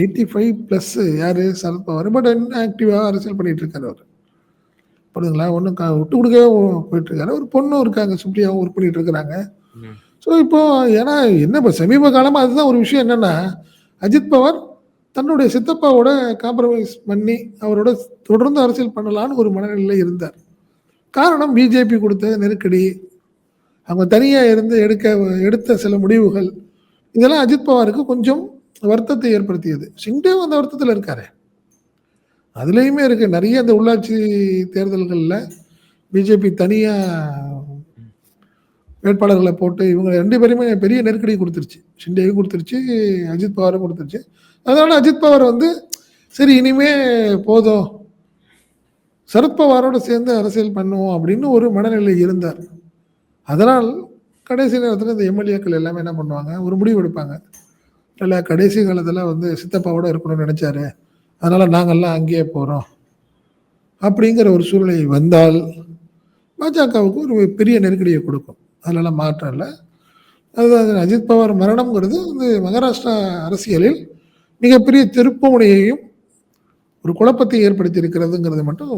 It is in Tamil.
85+ யாரு சரத்பவார். பட் ஆக்டிவா அரசியல் பண்ணிட்டு இருக்காரு அவர். புரியுதுங்களா? ஒன்றும் விட்டு கொடுக்கவே போயிட்டு இருக்காரு. ஒரு பொண்ணும் இருக்காங்க, சுப்ரியாவும் ஒர்க் பண்ணிட்டு இருக்கிறாங்க. ஸோ இப்போ ஏன்னா என்ன இப்போ சமீப காலமாக அதுதான் ஒரு விஷயம் என்னன்னா, அஜித் பவார் தன்னுடைய சித்தப்பாவோட காம்ப்ரமைஸ் பண்ணி அவரோட தொடர்ந்து அரசியல் பண்ணலான்னு ஒரு மனநிலையில் இருந்தார். காரணம் பிஜேபி கொடுத்த நெருக்கடி, அவங்க தனியாக இருந்து எடுத்த சில முடிவுகள், இதெல்லாம் அஜித் பவாருக்கு கொஞ்சம் வருத்தத்தை ஏற்படுத்தியது. ஷிண்டேவும் அந்த வருத்தத்தில் இருக்காரு. அதுலேயுமே இருக்கு நிறைய இந்த உள்ளாட்சி தேர்தல்களில் பிஜேபி தனியாக வேட்பாளர்களை போட்டு இவங்க 2 பேருமே பெரிய நெருக்கடி கொடுத்துருச்சு. ஷிண்டேவும் கொடுத்துருச்சு, அஜித் பவாரும் கொடுத்துருச்சு. அதனால அஜித் பவார் வந்து சரி இனிமே போதும், சரத்பவாரோட சேர்ந்து அரசியல் பண்ணுவோம் அப்படின்னு ஒரு மனநிலை இருந்தார். அதனால் கடைசி நேரத்தில் இந்த எம்எல்ஏக்கள் எல்லாமே என்ன பண்ணுவாங்க, ஒரு முடிவு எடுப்பாங்க. இல்லை கடைசி காலத்தில் வந்து சித்தப்பாவோட இருக்கணும்னு நினைச்சாரு, அதனால நாங்கள்லாம் அங்கேயே போகிறோம் அப்படிங்கிற ஒரு சூழ்நிலை வந்தால் பாஜகவுக்கு ஒரு பெரிய நெருக்கடியை கொடுக்கும். அதனால மாற்றம் இல்லை. அதுதான் அஜித் பவார் மரணம்ங்கிறது வந்து மகாராஷ்டிரா அரசியலில் மிகப்பெரிய திருப்பு முனையையும் ஒரு குழப்பத்தை ஏற்படுத்தி இருக்கிறதுங்கிறது மட்டும்